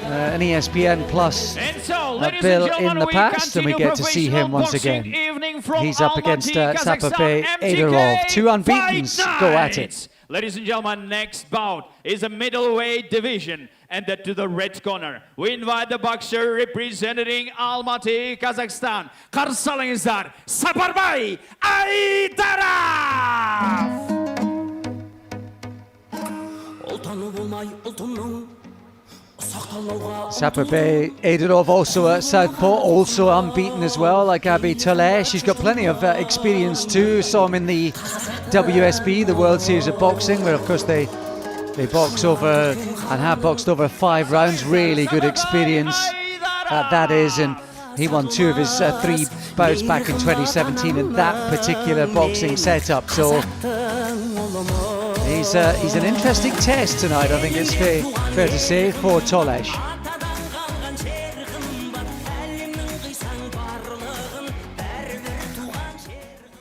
an ESPN Plus bill in the past, and we get to see him once again. He's up against Saparbaya Aidarov. Two unbeatens go at it. Ladies and gentlemen, next bout is a middleweight division, and that to the red corner. We invite the boxer representing Алматы, Kazakhstan. Qarshi alingizlar, Сапарбай Айдаров! Saparbaya Aidarov, also at southpaw, also unbeaten as well, like Abay Толеш. He's got plenty of experience too. Saw him in the WSB, the World Series of Boxing, where of course they box over and have boxed over 5 rounds. Really good experience that is, and he won 2 of his 3 bouts back in 2017 in that particular boxing setup. So he's an interesting test tonight, I think it's fair to say, for Толеш.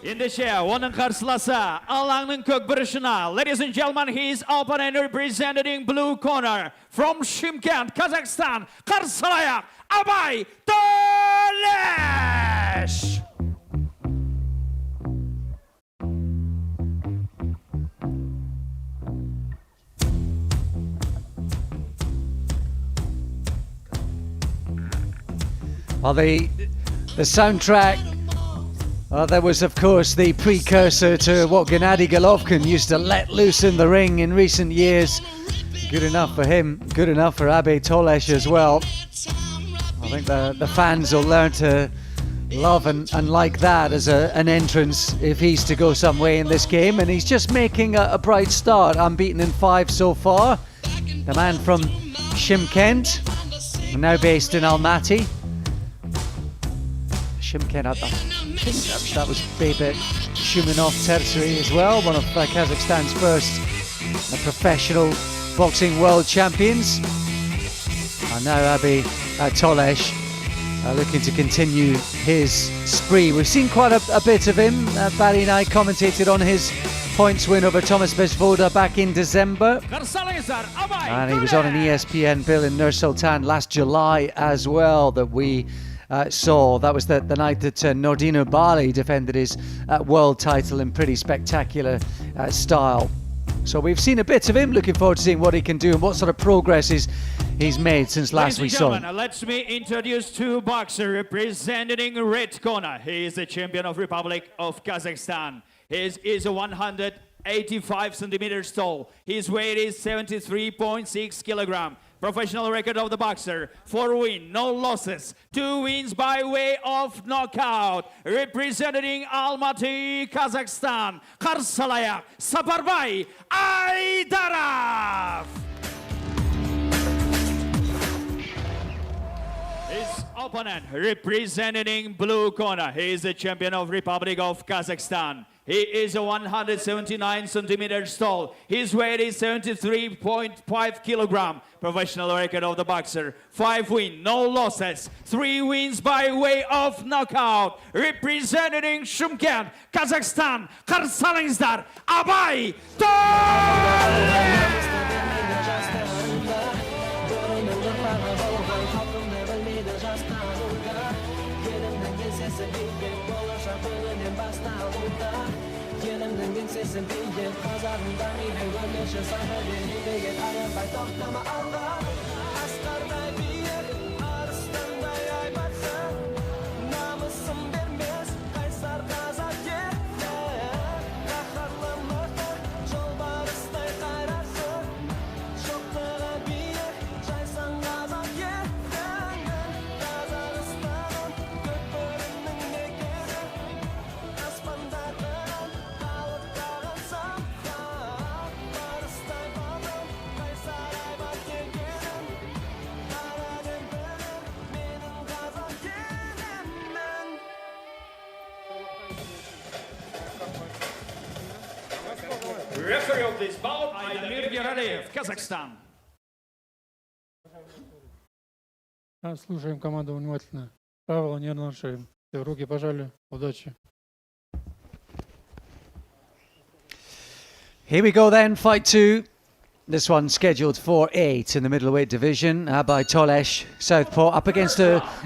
In the chair, оның қарсыласы алаңның көк бұрышына. Ladies and gentlemen, his opponent representing blue corner from Shymkent, Kazakhstan. Қарсы алайық, Абай Толеш! Well, the soundtrack, that was of course the precursor to what Gennady Golovkin used to let loose in the ring in recent years. Good enough for him, good enough for Abay Толеш as well. I think the fans will learn to love and like that as an entrance if he's to go some way in this game, and he's just making a bright start. Unbeaten in 5 so far. The man from Shymkent, now based in Almaty. Shymkent, I think that was Bebek Shumenov territory as well, one of Kazakhstan's first professional boxing world champions. And now Abay Толеш looking to continue his spree. We've seen quite a bit of him. Barry and I commentated on his points win over Thomas Bezvoda back in December. And he was on an ESPN bill in Nur Sultan last July as well that we saw. That was the night that Nordino Bali defended his world title in pretty spectacular style. So we've seen a bit of him. Looking forward to seeing what he can do and what sort of progress he's made since last we saw him. Let me introduce 2 boxers representing red corner. He is the champion of Republic of Kazakhstan. He is 185 centimeters tall. His weight is 73.6 kilograms. Professional record of the boxer: 4 wins, no losses, 2 wins by way of knockout. Representing Almaty, Kazakhstan, қарсы алайық, Сапарбай Айдаров! His opponent representing blue corner. He is the champion of Republic of Kazakhstan. He is 179 centimeters tall. His weight is 73.5 kilograms. Professional record of the boxer: 5 wins, no losses, 3 wins by way of knockout. Representing Shymkent, Kazakhstan, қарсы алыңыздар, Абай Толеш! Referee of this bout, Айдаров, Kazakhstan. Слушаем команду внимательно. Правила не нарушаем. Все, руки пожали. Удачи. Here we go then, fight 2. This one scheduled for 8 in the middleweight division. Abay Толеш, southpaw, up against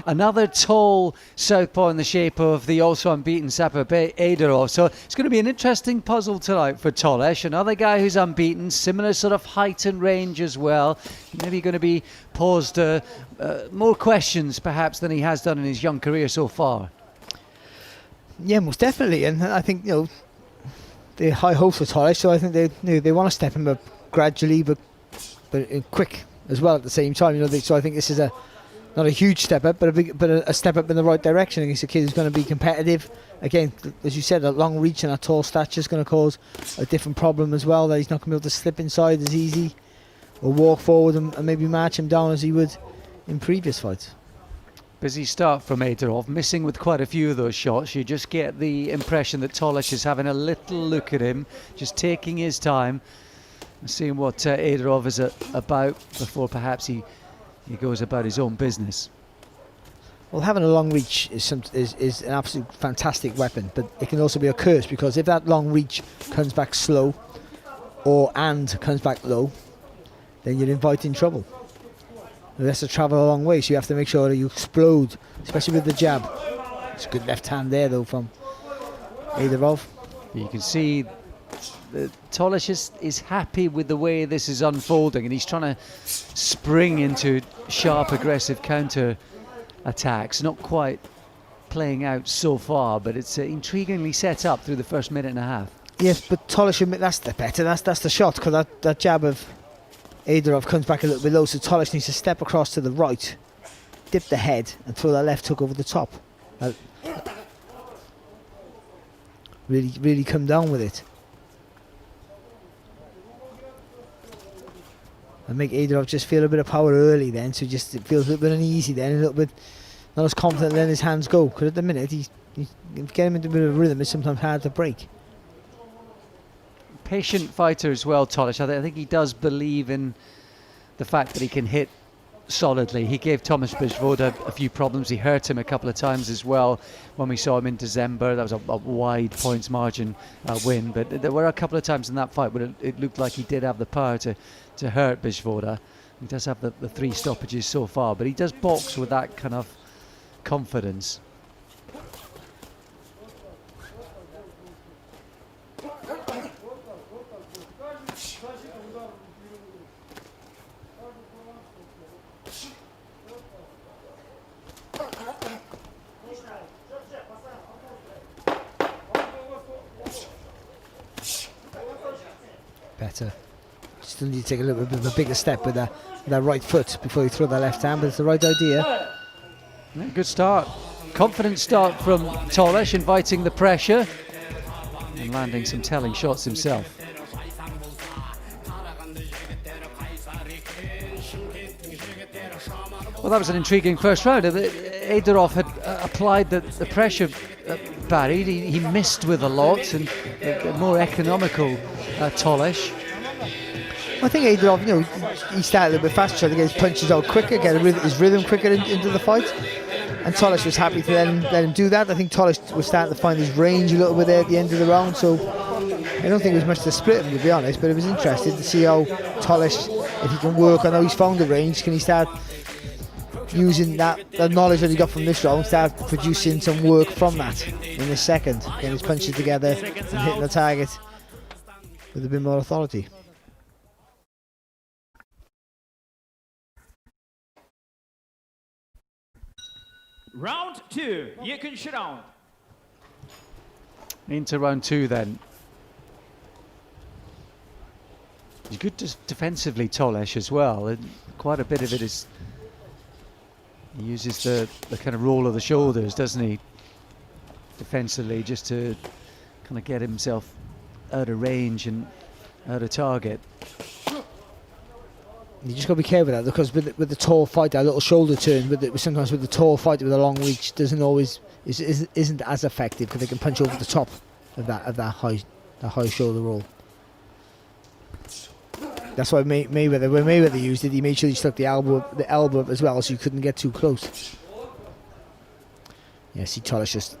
another tall southpaw in the shape of the also unbeaten Saparbaya Aidarov. So it's going to be an interesting puzzle tonight for Толеш. Another guy who's unbeaten, similar sort of height and range as well. Maybe going to be posed more questions perhaps than he has done in his young career so far. Yeah, most definitely. And I think, you know, they're high hopes for Толеш, so I think they want to step him up gradually, but quick as well at the same time. You know, so I think this is not a huge step up, but a step up in the right direction against a kid who's going to be competitive. Again, as you said, a long reach and a tall stature is going to cause a different problem as well. That he's not going to be able to slip inside as easy, or walk forward and maybe match him down as he would in previous fights. Busy start from Aidarov, missing with quite a few of those shots. You just get the impression that Толеш is having a little look at him, just taking his time, seeing what Aidarov is about before perhaps he goes about his own business. Well, having a long reach is an absolute fantastic weapon, but it can also be a curse, because if that long reach comes back slow and comes back low, then you're inviting trouble. It has to travel a long way, so you have to make sure that you explode, especially with the jab. It's a good left hand there though from Aidarov. You can see Толеш is happy with the way this is unfolding, and he's trying to spring into sharp, aggressive counter attacks. Not quite playing out so far, but it's intriguingly set up through the first minute and a half. Yes, but Толеш, that's the better. That's the shot, because that jab of Aidarov comes back a little bit low, so Толеш needs to step across to the right, dip the head, and throw that left hook over the top. Really come down with it. And make Aidarov just feel a bit of power early then, so just it feels a little bit uneasy then, a little bit not as confident letting his hands go, because at the minute he get him into a bit of rhythm, it's sometimes hard to break. Patient fighter as well, Толеш. I think he does believe in the fact that he can hit solidly. He gave Thomas Bezvoda a few problems. He hurt him a couple of times as well when we saw him in December. That was a wide points margin win, but there were a couple of times in that fight where it looked like he did have the power to hurt Bezvoda. He does have the 3 stoppages so far, but he does box with that kind of confidence. Better. Still need to take a little bit of a bigger step with that right foot before you throw that left hand, but it's the right idea. Yeah, good start. Confident start from Толеш, inviting the pressure and landing some telling shots himself. Well, that was an intriguing first round. Aidarov had applied the pressure, parried. He missed with a lot, and a more economical Толеш. I think Aidarov, you know, he started a little bit faster, trying to get his punches out quicker, get his rhythm quicker into the fight. And Толеш was happy to let him do that. I think Толeš was starting to find his range a little bit there at the end of the round, so I don't think it was much to split him, to be honest, but it was interesting to see how Толeš, if he can work on how he's found the range, can he start using the knowledge that he got from this round, start producing some work from that in the second, getting his punches together and hitting the target with a bit more authority. Round 2, ikinci round. Into round 2 then. He's good defensively, Толеш, as well, and quite a bit of it is he uses the kind of roll of the shoulders, doesn't he, defensively, just to kind of get himself out of range and out of target. You just got to be careful with that, because with the tall fighter, a little shoulder turn, sometimes with the tall fighter with a long reach isn't as effective, because they can punch over the top of that high shoulder roll. That's why when Mayweather used it, he made sure he stuck the elbow up as well, so you couldn't get too close. Yeah, see Толеш just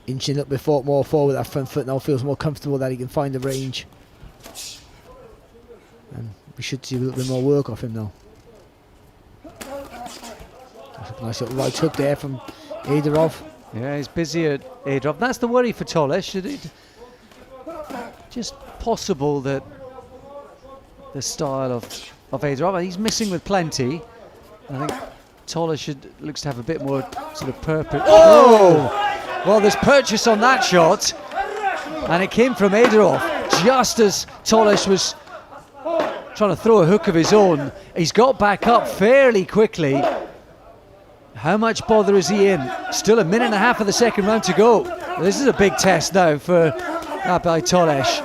inching up more forward with that front foot now, feels more comfortable that he can find the range. And We should see a little bit more work off him though. That's a nice little right hook there from Aydarov. Yeah, he's busy at Aydarov. That's the worry for Toles. Just possible that the style of Aydarov, he's missing with plenty. I think Toles looks to have a bit more sort of purpose. Oh! Well, there's purchase on that shot, and it came from Aydarov just as Toles was trying to throw a hook of his own. He's got back up fairly quickly. How much bother is he in? Still a minute and a half of the second round to go. This is a big test now for Abay Толеш.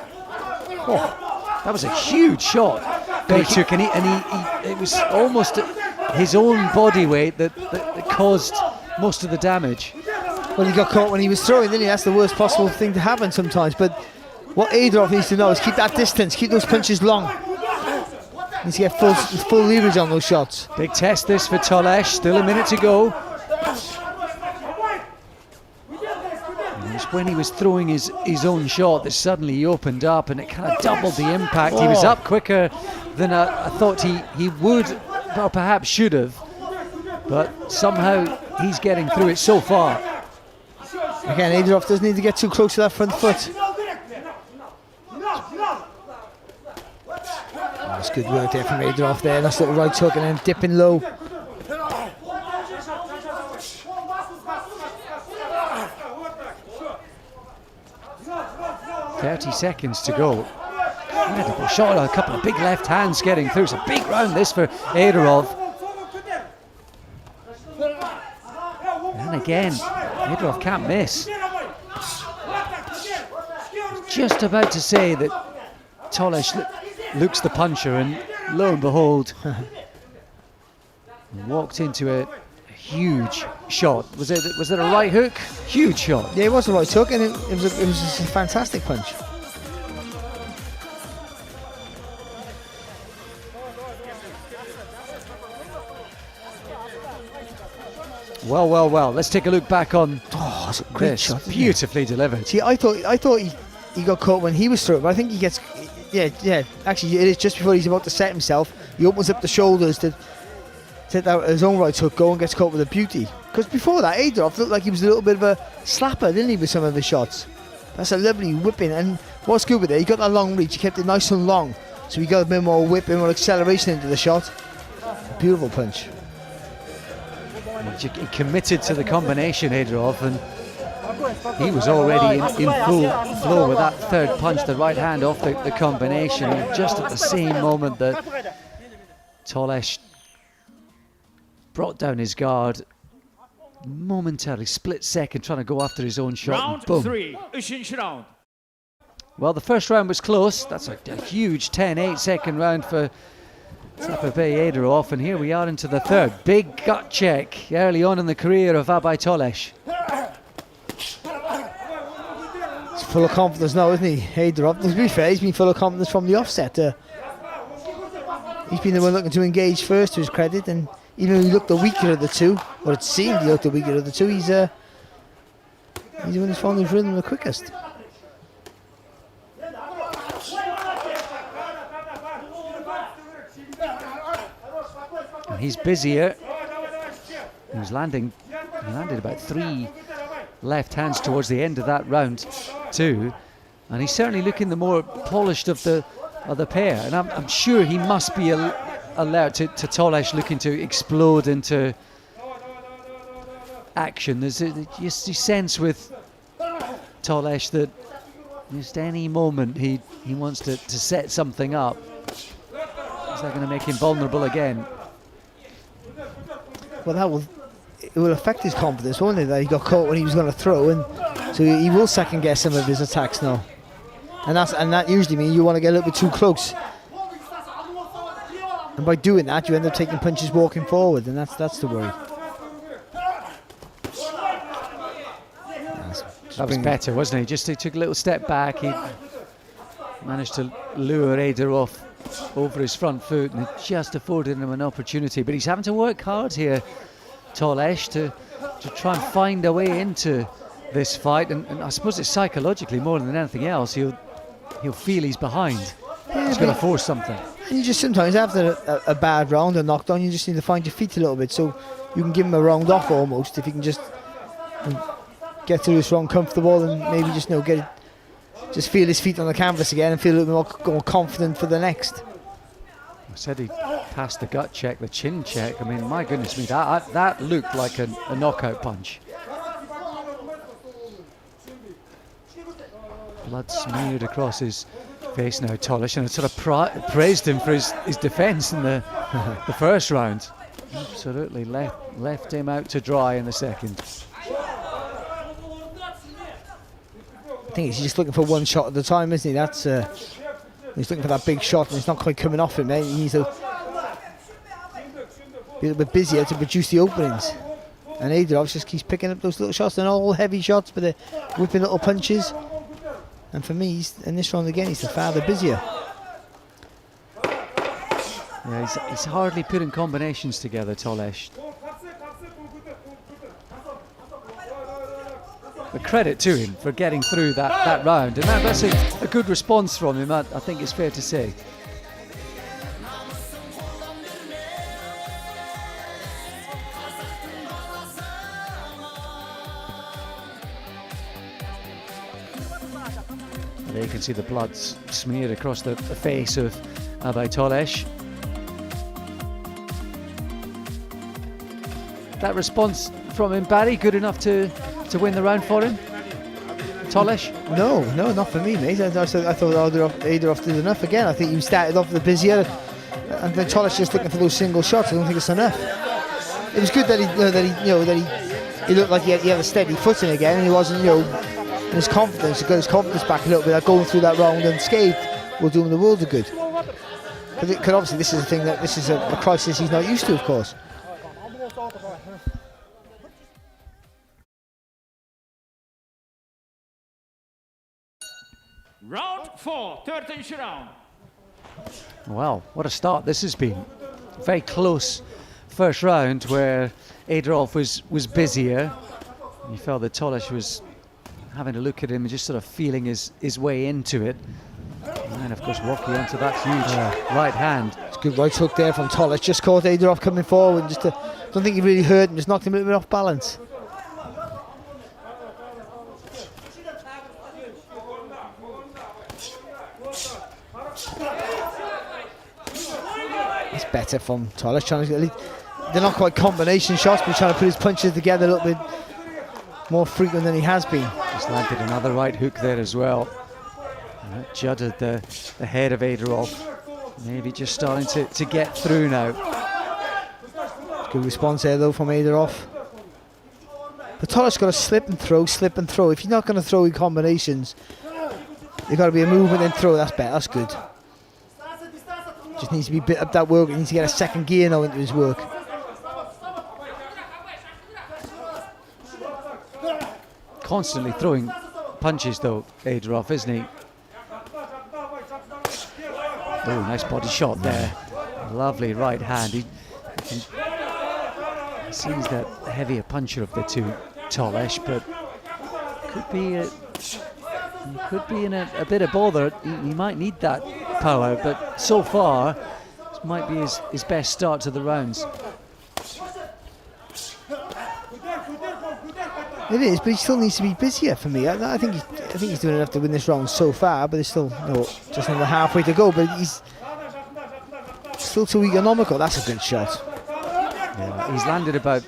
Oh, that was a huge shot that he took, and it was almost his own body weight that caused most of the damage. Well, he got caught when he was throwing, didn't he? That's the worst possible thing to happen sometimes. But what Aydarov needs to know is keep that distance, keep those punches long. He needs to get full leverage on those shots. Big test this for Toles, still a minute to go. And it's when he was throwing his own shot that suddenly he opened up and it kind of doubled the impact. He was up quicker than I thought he would, or perhaps should have. But somehow he's getting through it so far. Again, Aydarov doesn't need to get too close to that front foot. That's good work there from Aydarov there. Nice little right hook and then dipping low. "30 seconds to go." Incredible shot, a couple of big left hands getting through. It's a big round this for Aydarov. And again, Aydarov can't miss. Just about to say that Toles looks the puncher, and lo and behold, walked into a huge shot. Was it a right hook? Huge shot. Yeah, it was a right hook, and it was a fantastic punch. Well. Let's take a look back on that's a great this. shot, Beautifully delivered. See, I thought he got caught when he was throwing, but I think he gets. Yeah. Actually, it is just before he's about to set himself. He opens up the shoulders to set out his own right hook, go and gets caught with a beauty. Because before that, Aydarov looked like he was a little bit of a slapper, didn't he, with some of his shots? That's a lovely whipping, and what's good with it, he got that long reach, he kept it nice and long, so he got a bit more whip, a bit more acceleration into the shot. Beautiful punch. He committed to the combination, Aydarov, and he was already in full flow with that third punch, the right hand off the combination, and just at the same moment that Toles brought down his guard, momentarily, split second, trying to go after his own shot. Round Boom. 3, üçüncü round. Well, the first round was close. That's a huge 10-8 second round for Saparbaya Aidarov, and here we are into the third. Big gut check early on in the career of Abay Толеш. He's full of confidence now, isn't he? Aydarov, to be fair, he's been full of confidence from the offset. He's been the one looking to engage first, to his credit, and even though he looked the weaker of the two, or it seemed he looked the weaker of the two, he's the one who's found his rhythm the quickest. And he's busier. He landed about 3 left hands towards the end of that round too, and he's certainly looking the more polished of the pair, and I'm sure he must be alert to Toles looking to explode into action. There's you sense with Toles that just any moment he wants to set something up. Is that going to make him vulnerable again? Well, it will affect his confidence, won't it? That he got caught when he was going to throw, and so he will second guess some of his attacks now. And that usually means you want to get a little bit too close. And by doing that, you end up taking punches walking forward, and that's the worry. That was better, wasn't he? Just he took a little step back. He managed to lure Aydarov over his front foot, and it just afforded him an opportunity. But he's having to work hard here, Toles, to try and find a way into this fight. And I suppose it's psychologically more than anything else. He'll feel he's behind. Yeah, he's going to force something. And you just sometimes after a bad round or knockdown, you just need to find your feet a little bit, so you can give him a round off almost if you can just get through this round comfortable and maybe just just feel his feet on the canvas again and feel a little bit more confident for the next. I said he passed the gut check, the chin check. I mean, my goodness me, that looked like a knockout punch. Blood smeared across his face now, Toles, and I sort of praised him for his defence in the first round. Absolutely left him out to dry in the second. I think he's just looking for one shot at a time, isn't he? That's he's looking for that big shot and it's not quite coming off him. He needs to be a little bit busier to produce the openings. And Aidarov just keeps picking up those little shots. They're not all heavy shots, but they're whipping little punches. And for me, in this round again, he's the farther busier. Yeah, he's hardly putting combinations together, Toles. But credit to him for getting through that round. And that's a good response from him, I think it's fair to say. There you can see the blood smeared across the face of Abay Толеш. That response from him, Barry, good enough to win the round for him? Толеш? No, not for me, mate. I thought Aidarov did enough again. I think he started off the busier, and then Толеш just looking for those single shots. I don't think it's enough. It was good that he looked like he had a steady footing again, and he wasn't, his confidence. He got his confidence back a little bit. Going through that round unscathed will do him the world of good. Because obviously this is a thing this is a crisis he's not used to, of course. Round 4, 13th round. Wow, what a start this has been. Very close first round where Aidarov was busier. You felt that Толеш was having a look at him and just sort of feeling his way into it. And of course walking onto that huge right hand. It's a good right hook there from Толеш. Just caught Aidarov coming forward and don't think he really hurt him, just knocked him a little bit off balance. It's better from Толеш. They're not quite combination shots, but he's trying to put his punches together a little bit more frequent than he has been. Just landed another right hook there as well. And that judded the head of Aidarov. Maybe just starting to get through now. Good response there though from Aidarov. But Толеш got to slip and throw. If you're not going to throw in combinations, you've got to be a movement and throw. That's better, that's good. Just needs to be bit up that work. He needs to get a second gear now into his work. Constantly throwing punches though, Aidarov, isn't he? Oh, nice body shot there. Lovely right hand. He seems the heavier puncher of the two, Толеш, but could be in a bit of bother. He might need that power, but so far this might be his best start to the rounds. It is, but he still needs to be busier for me. I think he's doing enough to win this round so far, but there's still just another halfway to go. But he's still too economical. That's a good shot. Yeah, he's landed about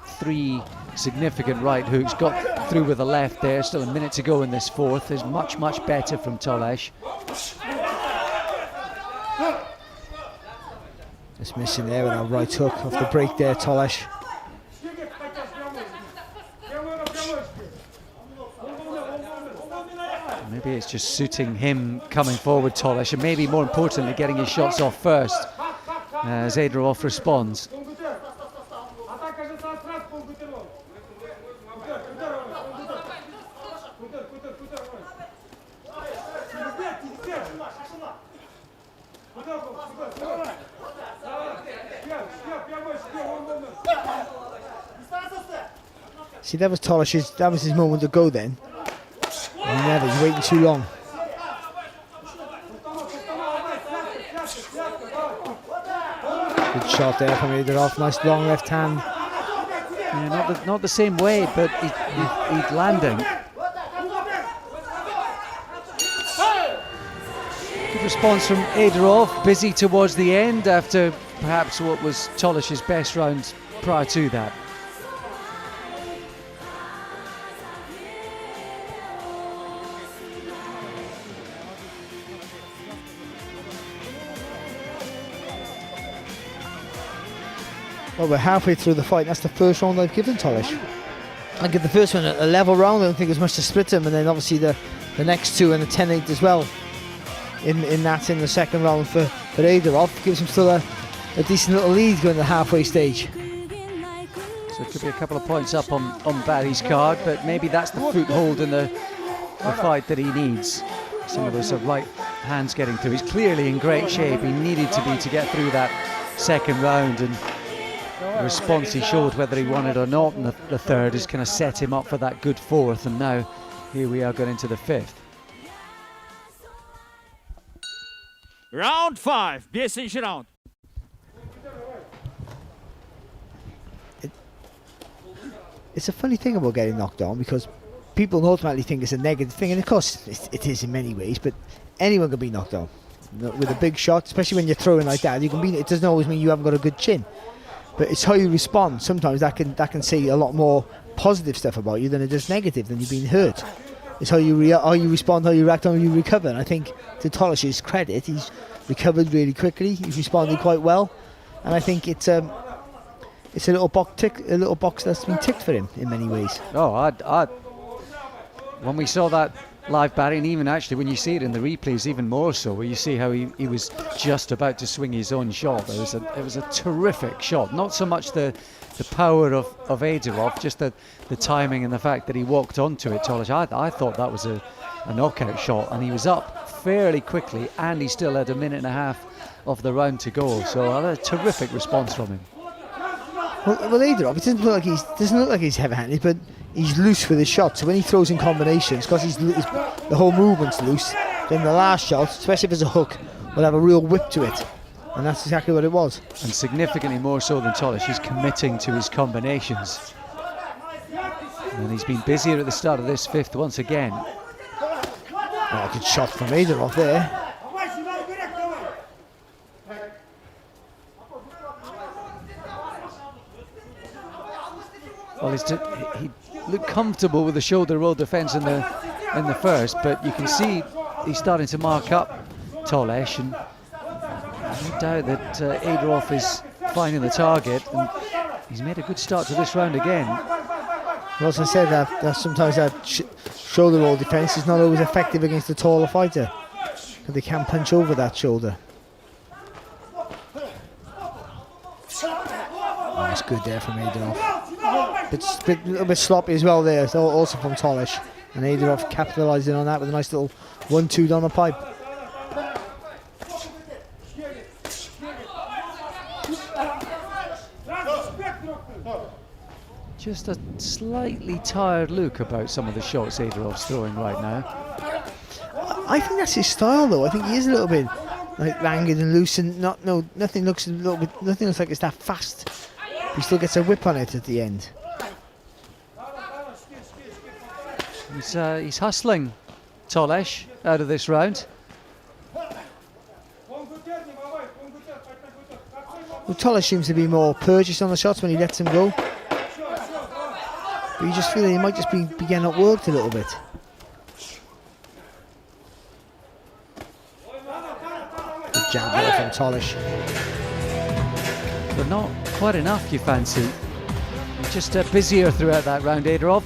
3 significant right hooks. Got through with the left there. Still a minute to go in this fourth. Is much better from Толеш. Just missing there with that right hook off the break there, Толеш. Maybe it's just suiting him coming forward, Толеш, and maybe more importantly getting his shots off first as Aidarov responds. See, that was Толеш's, that was his moment to go then. He's waiting too long. Good shot there from Aidarov. Nice long left hand. Yeah, not the same way, but he's landing. Good response from Aidarov, busy towards the end after perhaps what was Tolesh's best round prior to that. Well, we're halfway through the fight. That's the first round I've given Tolesh. I give the first one a level round. I don't think there's much to split him, and then obviously the next two and the 10-8 as well. In the second round for Aidarov gives him still a decent little lead going to the halfway stage. So it could be a couple of points up on Barry's card, but maybe that's the foothold in the fight that he needs. Some of those right hands getting through. He's clearly in great shape. He needed to be to get through that second round, and the response he showed, whether he won it or not in the third, is kind of set him up for that good fourth, and now here we are going into the fifth. Round 5, 5 round. It's a funny thing about getting knocked down, because people automatically think it's a negative thing, and of course it is in many ways, but anyone can be knocked down with a big shot, especially when you're throwing like that. It doesn't always mean you haven't got a good chin, but it's how you respond. Sometimes that can say a lot more positive stuff about you than it does negative, than you being hurt. It's how you respond, how you react, how you recover. And I think, to Tolesh's credit, he's recovered really quickly. He's responded quite well, and I think it's a little box that's been ticked for him in many ways. Oh, when we saw that live, Barry, and even actually when you see it in the replays even more so, where you see how he was just about to swing his own shot. It was a terrific shot. Not so much the power of Aidarov, just the timing and the fact that he walked onto it, Tolesh. I thought that was a knockout shot, and he was up fairly quickly, and he still had a minute and a half of the round to go. So a terrific response from him. Well, Aidarov, it doesn't look like he's heavy-handed, but he's loose with his shot. So when he throws in combinations, because the whole movement's loose, then the last shot, especially if it's a hook, will have a real whip to it. And that's exactly what it was. And significantly more so than Tolesh, he's committing to his combinations. And he's been busier at the start of this fifth once again. Oh, good shot from Aidarov there. Well, he looked comfortable with the shoulder roll defence in the first, but you can see he's starting to mark up Tolesh, and no doubt that Aidarov is finding the target, and he's made a good start to this round again. Well, as I said, that sometimes that shoulder roll defence is not always effective against a taller fighter, because they can punch over that shoulder. Oh, that's good there from Aidarov. A little bit sloppy as well there, so also from Tolesh, and Aidarov capitalising on that with a nice little 1-2 down the pipe. Just a slightly tired look about some of the shots Aidarov's throwing right now. I think that's his style, though. I think he is a little bit like languid and loose, and nothing looks like it's that fast. He still gets a whip on it at the end. He's hustling Tolesh out of this round. Well, Tolesh seems to be more purchased on the shots when he lets them go. But you just feel that he might just be getting outworked a little bit. Good jab there from Tolesh. But not quite enough, you fancy. He's just busier throughout that round, Aidarov.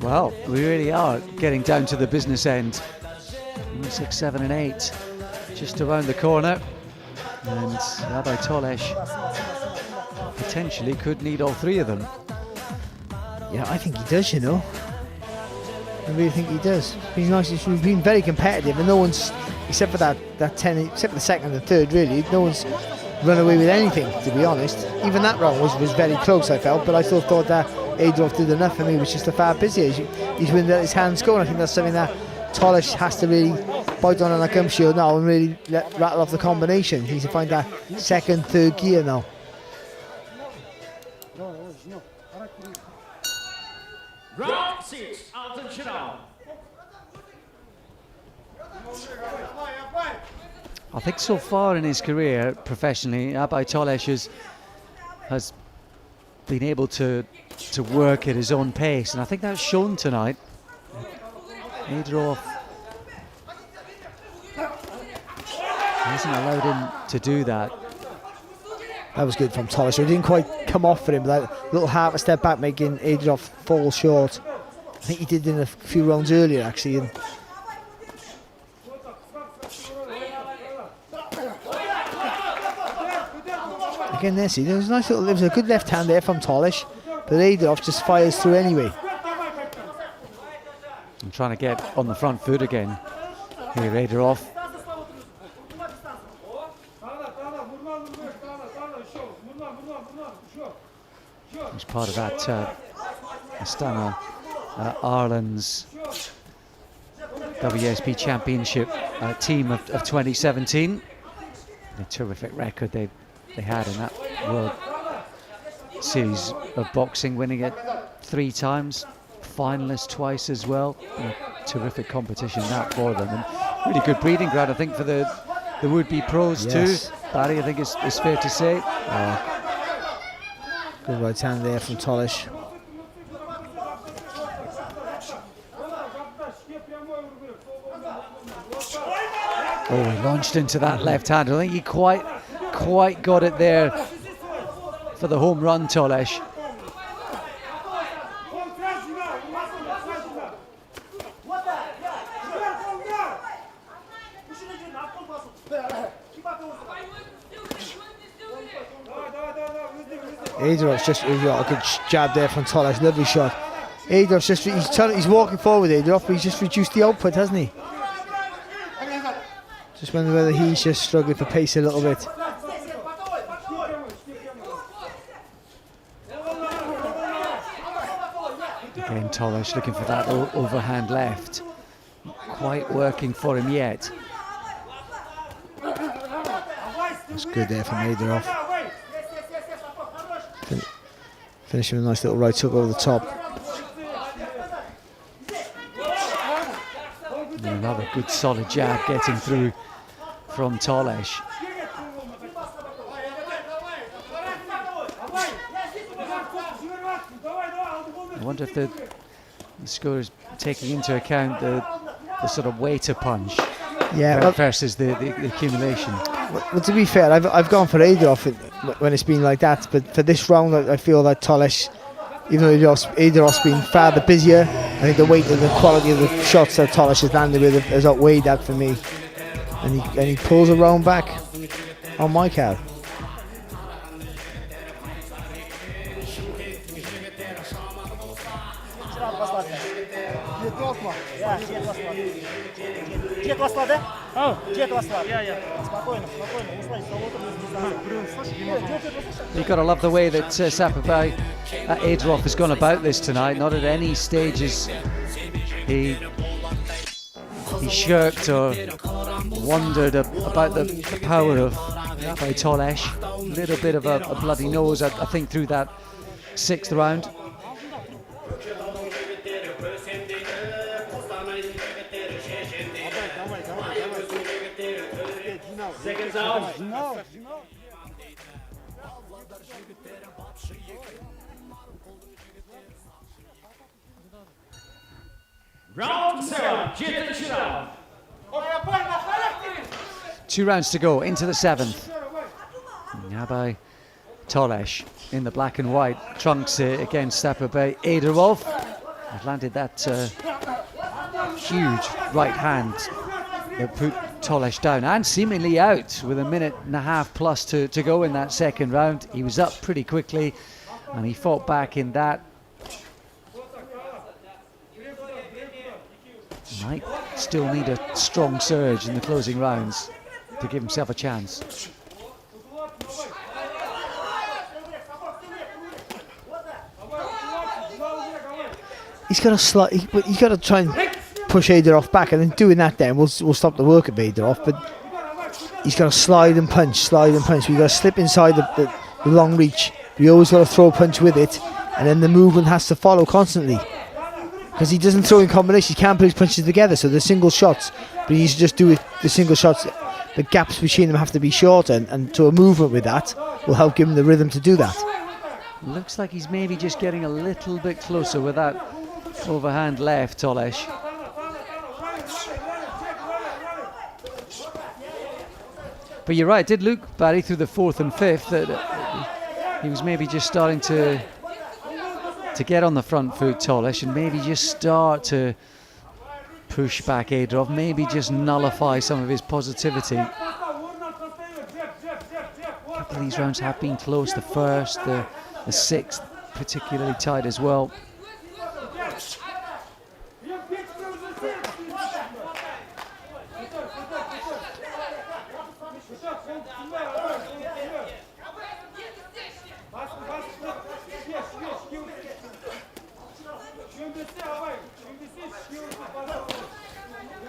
Well, we really are getting down to the business end. 6, 7 and 8 just around the corner, and Abay Толеш potentially could need all three of them. Yeah, I think he does, you know. I really think he does. He's nice. He's been very competitive, and no one's, except for that 10, except for the second and the third, really, no one's run away with anything, to be honest. Even that round was very close, I felt, but I still thought that Aidarov did enough for me, which is just a far busier. He's winning at his hands go, and I think that's something that Toles has to really bite on that gum shield now and really rattle off the combination. He needs to find that second, third gear now. Round 6, attention now. I think so far in his career professionally, Abay Toles has been able to work at his own pace, and I think that's shown tonight. Aidarov hasn't allowed him to do that. That was good from Toles. It didn't quite come off for him, but that little half a step back making Aidarov fall short. I think he did in a few rounds earlier actually. And again, there, see, there was a good left hand there from Toles, but Aidarov just fires through anyway. I'm trying to get on the front foot again. Here, Aidarov. He's part of that Astana Ireland's WSP Championship team of 2017. A terrific record they had in that World Series of Boxing, winning it 3 times, finalists twice as well. A terrific competition that for them, and really good breeding ground, I think, for the would-be pros too. Barry, I think it's fair to say. Good right hand there from Toles. Oh, he launched into that left hand. I think he quite got it there for the home run, Toles. Aidarov's just got a good jab there from Toles, lovely shot. Aidarov's just, he's walking forward, Aidarov, but he's just reduced the output, hasn't he? Just wonder whether he's just struggling for pace a little bit. Again, Toles looking for that overhand left. Not quite working for him yet. That's good there from Aidarov. Finishing with a nice little right hook over the top. And another good solid jab getting through from Toles. I wonder if the score is taking into account the sort of weighter punch versus the accumulation. Well, to be fair, I've gone for Aidarov when it's been like that, but for this round I feel that Toles, even though Aidarov's been far the busier, I think the weight and the quality of the shots that Toles has landed with has outweighed that for me. And he pulls a round back on my card. You've got to love the way that Saparbay Aidarov has gone about this tonight. Not at any stages he shirked or wondered about the power of Abay Toles. A little bit of a bloody nose, I think, through that 6th round. Seconds out. Round 7, вечера. 2 rounds to go into the 7th. Abay Toles in the black and white trunks against Saparbay Aidarov. I've landed that huge right hand that put Toles down and seemingly out with 1.5 minutes plus to go in that 2nd round. He was up pretty quickly and he fought back in that. Might still need a strong surge in the closing rounds to give himself a chance. he's got to slide. He's got to try and push Aidarov back, and then doing that, then we'll stop the work of Aidarov. But he's got to slide and punch. We've got to slip inside the long reach. We always got to throw a punch with it, and then the movement has to follow constantly. Because he doesn't throw in combinations, he can't put his punches together, so they're single shots. But he needs to just do it, the single shots, the gaps between them have to be shorter, and so a movement with that will help give him the rhythm to do that. Looks like he's maybe just getting a little bit closer with that overhand left, Tolesh. But you're right, it did look, Barry, through the 4th and 5th that he was maybe just starting to get on the front foot, Tolesh, and maybe just start to push back Aidarov, maybe just nullify some of his positivity. A couple of these rounds have been close, the first, the 6th particularly tight as well.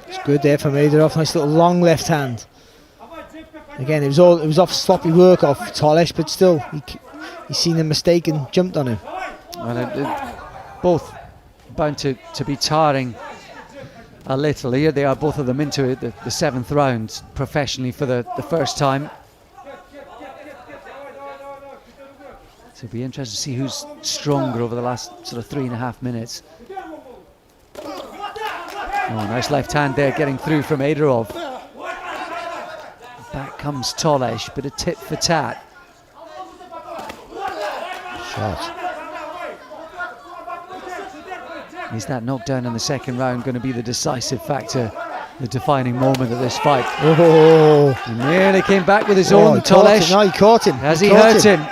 It's good there from Aidarov, nice little long left hand. Again, it was off sloppy work off Tolesh, but still he's seen a mistake and jumped on him. Well, both bound to be tiring a little. Here they are, both of them into it, the 7th round professionally for the first time. So it'll be interesting to see who's stronger over the last sort of 3.5 minutes. Oh, nice left hand there getting through from Aidarov. Back comes Tolesh, bit of tit for tat. Shot. Is that knockdown in the 2nd round going to be the decisive factor, the defining moment of this fight? Oh, He nearly came back with his own, Tolesh. No, he caught him. Has he hurt him?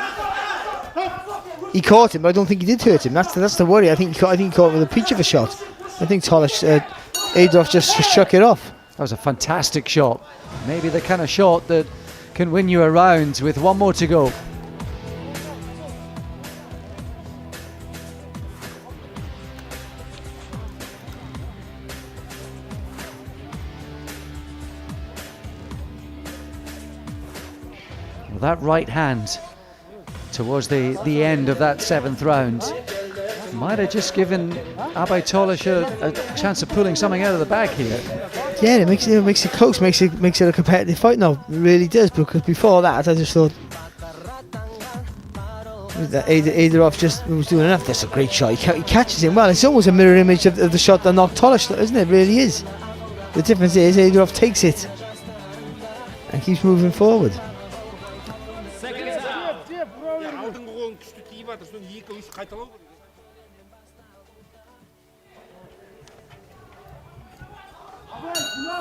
He caught him, but I don't think he did hurt him. That's the worry. I think he caught him with a peach of a shot. I think Aidarov just shook it off. That was a fantastic shot. Maybe the kind of shot that can win you a round with 1 more to go. Well, that right hand towards the end of that 7th round might have just given Abay Толеш a chance of pulling something out of the bag here. Yeah, it makes it close, makes it a competitive fight now. It really does, because before that I just thought that Aidarov just was doing enough. That's a great shot. He catches him well. It's almost a mirror image of the shot that knocked Tolesh, isn't it? It really is. The difference is Aidarov takes it and keeps moving forward.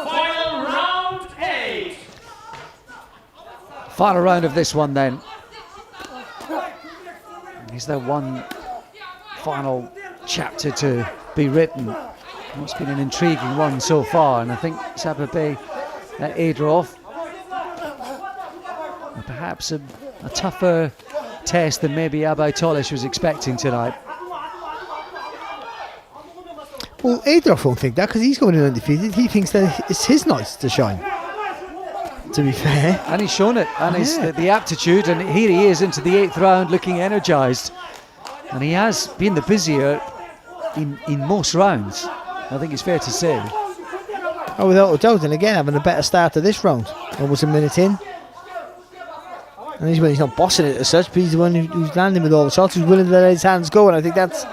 Final round 8. Final round of this one then. Is there one final chapter to be written? It's been an intriguing one so far, and I think Saparbaya Aidarov, perhaps a tougher test than maybe Abay Толеш was expecting tonight. Well, Aidarov won't think that, because he's going in undefeated. He thinks that it's his night to shine, to be fair. And he's shown it, and he's the aptitude, and here he is into the 8th round looking energised. And he has been the busier in most rounds, I think it's fair to say. Oh, without a doubt, and again having a better start to this round, almost a minute in. And he's not bossing it as such, but he's the one who's landing with all the shots, who's willing to let his hands go, and I think that's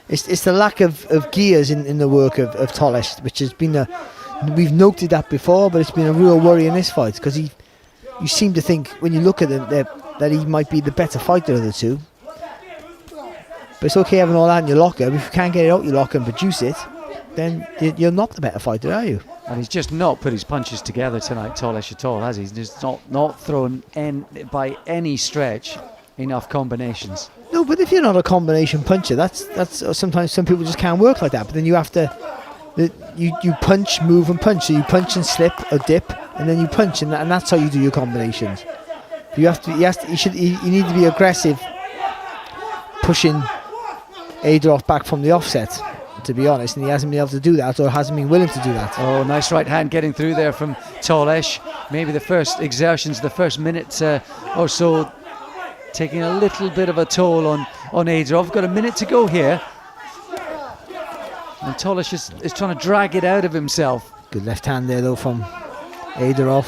it's the lack of gears in the work of Толеш, which has been we've noted that before, but it's been a real worry in this fight, because you seem to think, when you look at him, that he might be the better fighter of the two. But it's okay having all that in your locker, but if you can't get it out your locker and produce it, then you're not the better fighter, are you? And he's just not put his punches together tonight, Толеш, at all, has he? He's just not thrown by any stretch enough combinations. No, but if you're not a combination puncher, that's sometimes some people just can't work like that. But then you have to, you punch, move and punch. So you punch and slip or dip, and then you punch, and that's how you do your combinations. You need to be aggressive, pushing Aidarov back from the offset. to be honest, and he hasn't been able to do that, or hasn't been willing to do that. Oh, nice right hand getting through there from Toles. Maybe the first exertions, the first minute or so, taking a little bit of a toll on Aidarov. Got a minute to go here. And Toles is trying to drag it out of himself. Good left hand there though from Aidarov.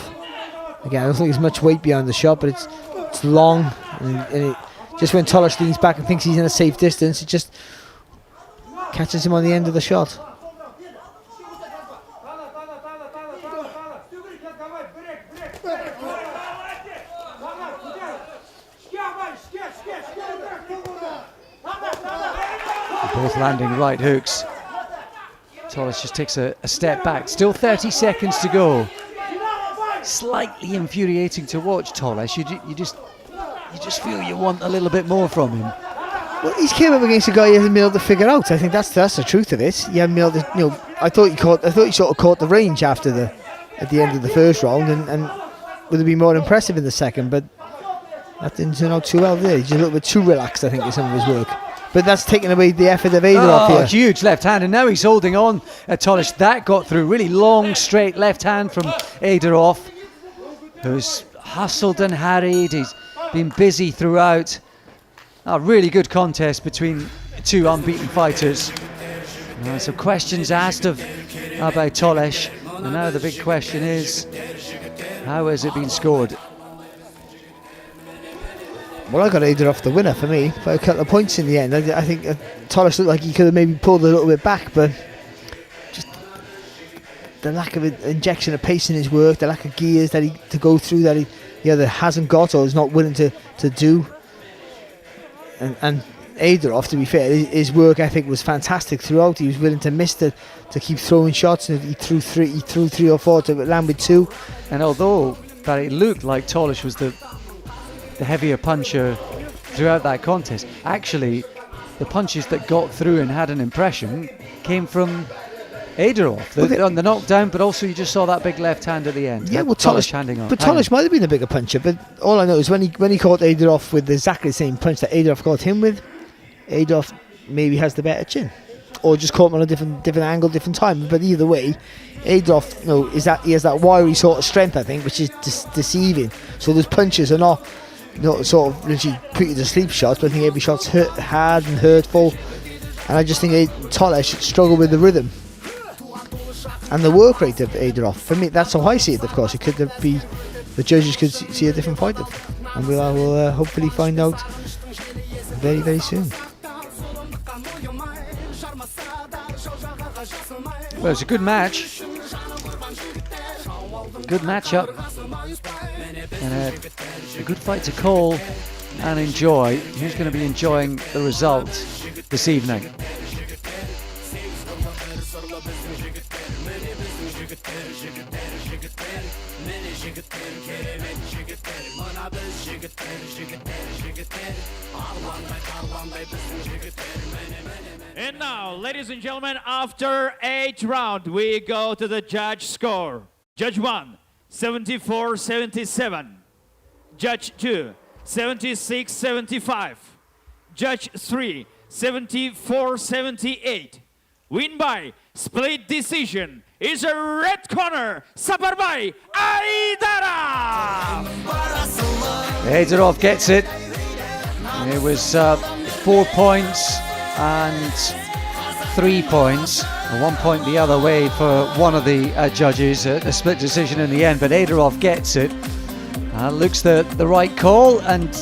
Again, I don't think there's much weight behind the shot, but it's long, and it, just when Toles leans back and thinks he's in a safe distance, it just catches him on the end of the shot. Both landing right hooks. Toles just takes a step back. Still 30 seconds to go. Slightly infuriating to watch, Toles. You just feel you want a little bit more from him. Well, he's came up against a guy he hasn't been able to figure out. I think that's the truth of it. He hasn't been able to, I thought he sort of caught the range at the end of the first round, and would have been more impressive in the second, but that didn't turn out too well, did it? He's a little bit too relaxed, I think, with some of his work. But that's taken away the effort of Aidarov here. Huge left hand, and now he's holding on. Toles, that got through. Really long, straight left hand from Aidarov, who's hustled and harried. He's been busy throughout. A really good contest between two unbeaten fighters. Some questions asked of Abay Толеш, and now the big question is, how has it been scored? Well, I got Aidarov the winner for me by a couple of points in the end. I think Toles looked like he could have maybe pulled a little bit back, but just the lack of injection of pace in his work, the lack of gears to go through that he either hasn't got or is not willing to do. And Aidarov, to be fair, his work ethic was fantastic throughout. He was willing to miss to keep throwing shots, and he threw three or four to land with two. And although that it looked like Toles was the heavier puncher throughout that contest, actually the punches that got through and had an impression came from Aidarov on the knockdown, but also you just saw that big left hand at the end. Yeah, well, Toles handing on. But Toles might have been a bigger puncher, but all I know is when he caught Aidarov with exactly the same punch that Aidarov caught him with, Aidarov maybe has the better chin, or just caught him on a different angle, different time. But either way, Aidarov, he has that wiry sort of strength, I think, which is deceiving. So those punches are not sort of literally put you to sleep shots, but I think every shot's hard and hurtful. And I just think Toles struggled with the rhythm and the work rate of Aidarov. For me, that's how I see it. Of course, it could be the judges could see a different fight, and we'll hopefully find out very, very soon. Well, it's a good match. Good matchup. And a good fight to call and enjoy. Who's going to be enjoying the result this evening? And now, ladies and gentlemen, after 8 rounds, we go to the judge score. Judge 1, 74-77. Judge 2, 76-75. Judge 3, 74-78. Win by split decision is a red corner, Saparbaya Aidarov. Aidarov gets it. It was 4 points and 3 points. 1 point the other way for one of the judges. A split decision in the end, but Aidarov gets it. Looks the right call, and